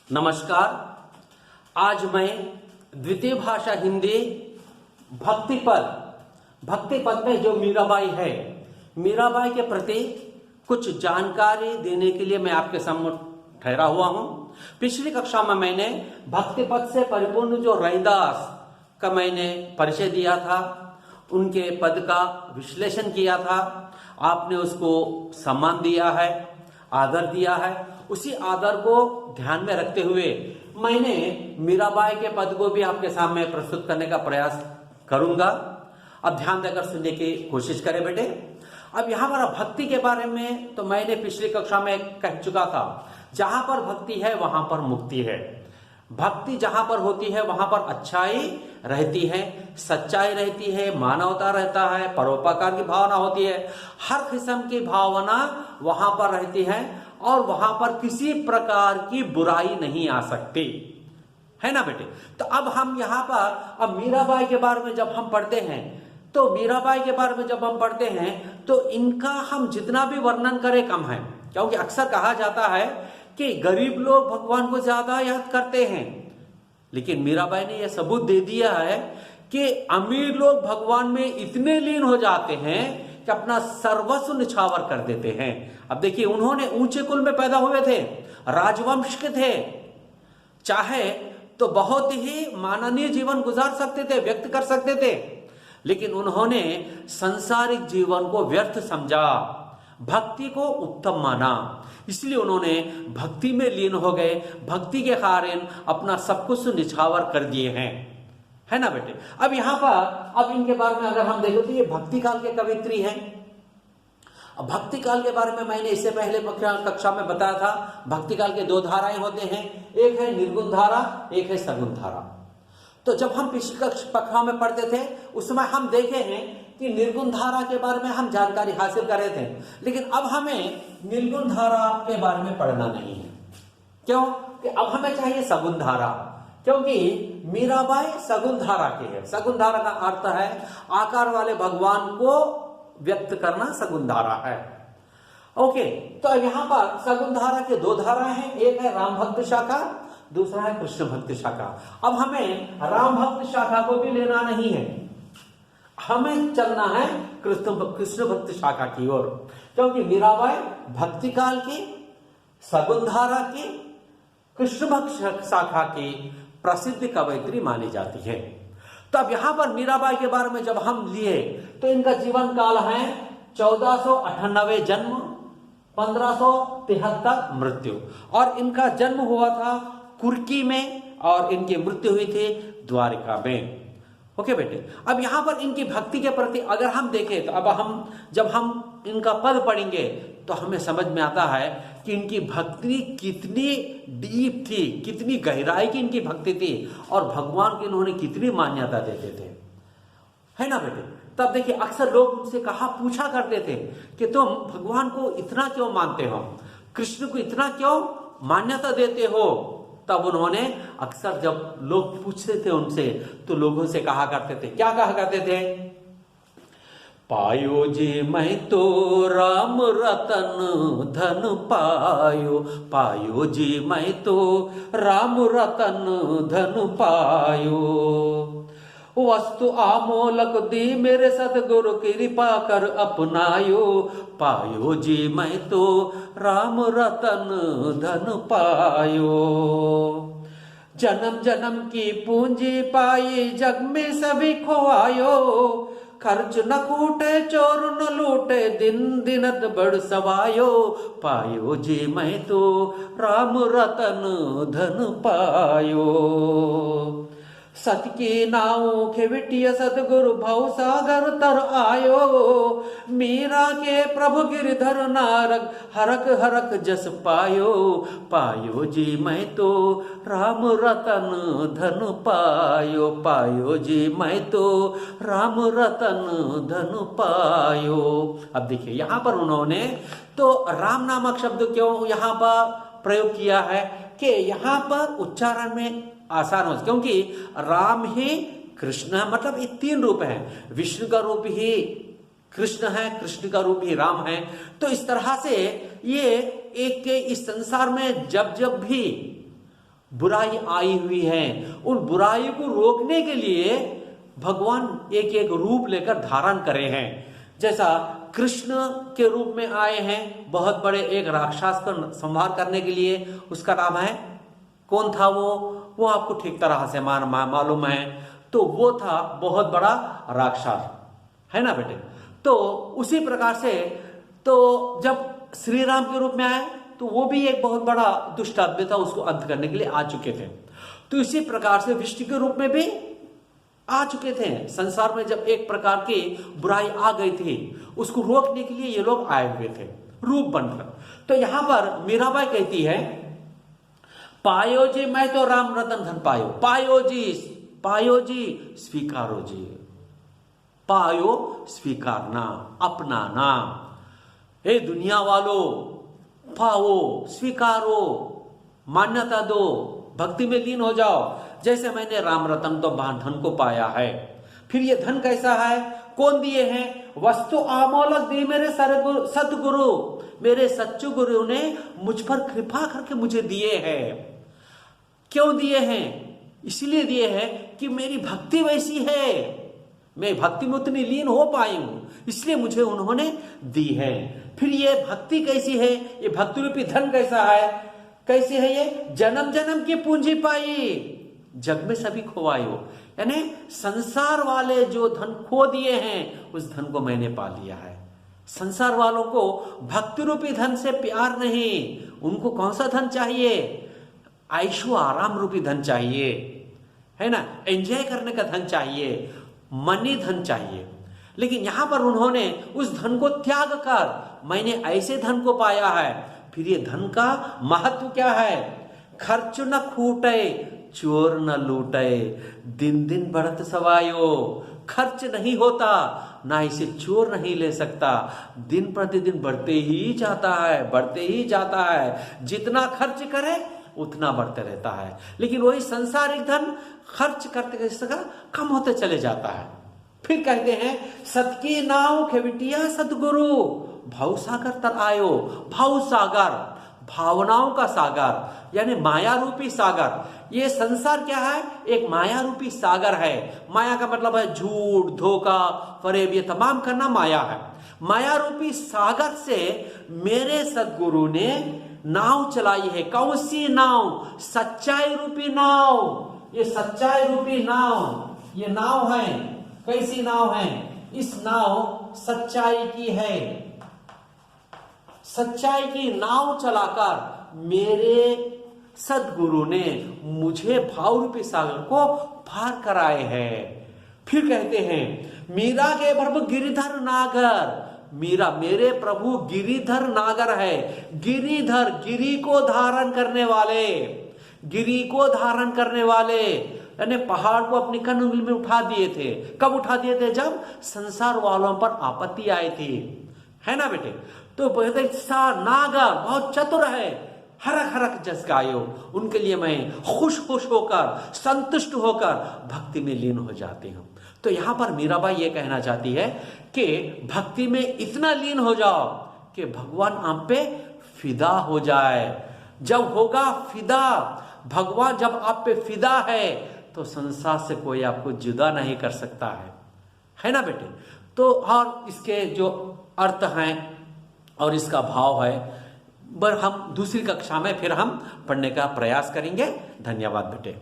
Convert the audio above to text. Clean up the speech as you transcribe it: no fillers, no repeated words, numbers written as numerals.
नमस्कार। आज मैं द्वितीय भाषा हिंदी भक्ति पद में जो मीराबाई है, मीराबाई के प्रति कुछ जानकारी देने के लिए मैं आपके सामने ठहरा हुआ हूं। पिछली कक्षा में मैंने भक्ति पद से परिपूर्ण जो रैदास का मैंने परिचय दिया था, उनके पद का विश्लेषण किया था। आपने उसको सम्मान दिया है, आदर दिया है। उसी आदर को ध्यान में रखते हुए मैंने मीराबाई के पद को भी आपके सामने प्रस्तुत करने का प्रयास करूंगा। अब ध्यान देकर सुनने की कोशिश करें बेटे। अब यहाँ पर भक्ति के बारे में तो मैंने पिछली कक्षा में कह चुका था, जहां पर भक्ति है वहां पर मुक्ति है। भक्ति जहां पर होती है वहां पर अच्छाई रहती है, सच्चाई रहती है, मानवता रहता है, परोपकार की भावना होती है। हर किस्म की भावना वहां पर रहती है और वहां पर किसी प्रकार की बुराई नहीं आ सकती, है ना बेटे। तो अब हम यहाँ पर अब मीराबाई के बारे में जब हम पढ़ते हैं तो इनका हम जितना भी वर्णन करें कम है, क्योंकि अक्सर कहा जाता है कि गरीब लोग भगवान को ज्यादा याद करते हैं, लेकिन मीराबाई ने यह सबूत दे दिया है कि अमीर लोग भगवान में इतने लीन हो जाते हैं कि अपना सर्वस्व निछावर कर देते हैं। अब देखिए, उन्होंने ऊंचे कुल में पैदा हुए थे, राजवंश के थे, चाहे तो बहुत ही माननीय जीवन गुजार सकते थे, व्यक्त कर सकते थे, लेकिन उन्होंने सांसारिक जीवन को व्यर्थ समझा, भक्ति को उत्तम माना। इसलिए उन्होंने भक्ति में लीन हो गए, भक्ति के कारण अपना सब कुछ निछावर कर दिए हैं, है ना बेटे। अब यहाँ पर अब इनके बारे में अगर हम देखें तो ये भक्ति काल के कवित्री हैं। अब भक्ति काल के बारे में मैंने इससे पहले कक्षा में बताया था, भक्ति काल के दो धाराएं होते हैं, एक है निर्गुण धारा, एक है सगुण धारा। तो जब हम पिछली कक्षा में पढ़ते थे उसमें हम देखे हैं कि निर्गुण धारा के बारे में हम जानकारी हासिल कर रहे थे, लेकिन अब हमें निर्गुण धारा के बारे में पढ़ना नहीं है। क्यों? कि अब हमें चाहिए सगुण धारा, क्योंकि मीराबाई सगुण धारा की है। सगुण धारा का अर्थ है आकार वाले भगवान को व्यक्त करना, सगुण धारा है। ओके, तो यहाँ पर सगुण धारा के दो धाराएं हैं, एक है राम भक्त शाखा, दूसरा है कृष्ण भक्त शाखा। अब हमें राम भक्त शाखा को भी लेना नहीं है, हमें चलना है कृष्ण भक्त शाखा की ओर, क्योंकि मीराबाई भक्ति काल की, सगुण धारा की, कृष्ण भक्त शाखा की प्रसिद्ध कवयित्री मानी जाती है। तो अब यहां पर मीराबाई के बारे में जब हम लिए तो इनका जीवन काल है 1498 जन्म, 1573 मृत्यु, और इनका जन्म हुआ था कुर्की में और इनकी मृत्यु हुई थी द्वारिका में। ओके बेटे, अब यहां पर इनकी भक्ति के प्रति अगर हम देखें तो अब जब हम इनका पद पढ़ेंगे तो हमें समझ में आता है कि इनकी भक्ति कितनी डीप थी, कितनी गहराई की इनकी भक्ति थी, और भगवान की इन्होंने कितनी मान्यता देते थे, है ना बेटे। तब देखिए, अक्सर लोग उनसे पूछा करते थे कि तुम भगवान को इतना क्यों मानते हो, कृष्ण को इतना क्यों मान्यता देते हो। तब उन्होंने अक्सर जब लोग पूछते थे उनसे तो लोगों से कहा करते थे, क्या कहा करते थे? पायो जी मैं तो राम रतन धन पायो, पायो जी मैं तो राम रतन धन पायो, वस्तु आमोलक दी मेरे सतगुरु कृपा कर अपनायो, पायो जी मैं तो राम रतन धन पायो, जन्म जन्म की पूंजी पाई जग में सभी खोआयो, खर्च न कूटे चोर न लूटे दिन दिनत बड़ सवायो, पायो जी मैं तो राम रतन धन पायो, सत की नाव खेविटिय सतगुरु भव सागर तर आयो, मीरा के प्रभु गिरधर नारक हरक हरक जस पायो, पायो जी मैं तो राम रतन धन पायो, पायो जी मैं तो राम रतन धन पायो। अब देखिए, यहाँ पर उन्होंने तो राम नामक शब्द क्यों यहाँ पर प्रयोग किया है कि यहाँ पर उच्चारण में आसान हो, क्योंकि राम ही कृष्ण है, मतलब ये तीन रूप हैं, विष्णु का रूप ही कृष्ण है, कृष्ण का रूप ही राम है। तो इस तरह से ये एक इस संसार में जब जब भी बुराई आई हुई है, उन बुराई को रोकने के लिए भगवान एक एक रूप लेकर धारण करे हैं। जैसा कृष्ण के रूप में आए हैं बहुत बड़े एक राक्षस का संहार करने के लिए, उसका नाम है, कौन था वो आपको ठीक तरह से मालूम है, तो वो था बहुत बड़ा राक्षस, है ना बेटे। तो उसी प्रकार से तो जब श्री राम के रूप में आए तो वो भी एक बहुत बड़ा दुष्ट आदमी था, उसको अंत करने के लिए आ चुके थे। तो इसी प्रकार से विष्णु के रूप में भी आ चुके थे। संसार में जब एक प्रकार की बुराई आ गई थी, उसको रोकने के लिए ये लोग आए हुए थे रूप बनकर। तो यहां पर मीराबाई कहती है, पायो जी मैं तो राम रतन धन पायो, पायो जी स्वीकारो जी, पायो स्वीकारना, अपनाना। हे दुनिया वालों, पाओ, स्वीकारो, मान्यता दो, भक्ति में लीन हो जाओ। जैसे मैंने राम रतन तो धन को पाया है, फिर ये धन कैसा है, कौन दिए हैं, वस्तु अमोलक दी मेरे सदगुरु, मेरे सच्चू गुरु ने मुझ पर कृपा करके मुझे दिए हैं। क्यों दिए हैं, इसलिए दिए हैं कि मेरी भक्ति वैसी है, मैं भक्ति में उतनी लीन हो पाई हूं, इसलिए मुझे उन्होंने दी है। फिर ये भक्ति कैसी है, ये भक्ति रूपी धन कैसा है, कैसे है ये, जन्म जन्म की पूंजी पाई, जग में सभी खोवायो, यानी संसार वाले जो धन खो दिए हैं उस धन को मैंने पा लिया है। संसार वालों को भक्ति रूपी धन से प्यार नहीं, उनको कौन सा धन चाहिए, आयशो आराम रूपी धन चाहिए, है ना, एंजॉय करने का धन चाहिए, मनी धन चाहिए। लेकिन यहां पर उन्होंने उस धन को त्याग कर मैंने ऐसे धन को पाया है। फिर ये धन का महत्व क्या है, खर्च न खूटे चोर न लूटे, दिन दिन बढ़त सवायो, खर्च नहीं होता, ना इसे चोर नहीं ले सकता, दिन प्रतिदिन बढ़ते ही जाता है, बढ़ते ही जाता है, जितना खर्च करे उतना बढ़ते रहता है। लेकिन वही सांसारिक धन खर्च करते कम होते चले जाता है। फिर कहते हैं, सत की नाव खेविटिया सतगुरु, भाव सागर तर आयो, भाव सागर, भावनाओं का सागर, यानी माया रूपी सागर। ये संसार क्या है, एक माया रूपी सागर है। माया का मतलब है झूठ, धोखा, फरेब, ये तमाम करना माया है। माया रूपी सागर से मेरे सदगुरु ने नाव चलाई है। कौन सी नाव, सच्चाई रूपी नाव। ये सच्चाई रूपी नाव, ये नाव है, कैसी नाव है, इस नाव सच्चाई की है। सच्चाई की नाव चलाकर मेरे सदगुरु ने मुझे भाव रूपी सागर को पार कराए हैं। फिर कहते हैं, मीरा के प्रभु गिरिधर नागर, मीरा मेरे प्रभु गिरिधर नागर है। गिरिधर, गिरी को धारण करने वाले, गिरी को धारण करने वाले, यानी पहाड़ को अपनी कन उंगली में उठा दिए थे। कब उठा दिए थे, जब संसार वालों पर आपत्ति आई थी, है ना बेटे। तो नागर बहुत चतुर है, हरक हरक जस गायो, उनके लिए मैं खुश खुश होकर, संतुष्ट होकर भक्ति में लीन हो जाती हूं। तो यहां पर मीराबाई ये कहना चाहती है कि भक्ति में इतना लीन हो जाओ कि भगवान आप पे फिदा हो जाए। जब होगा फिदा, भगवान जब आप पे फिदा है तो संसार से कोई आपको जुदा नहीं कर सकता है ना बेटे। तो और इसके जो अर्थ हैं और इसका भाव है, पर हम दूसरी कक्षा में फिर हम पढ़ने का प्रयास करेंगे। धन्यवाद बेटे।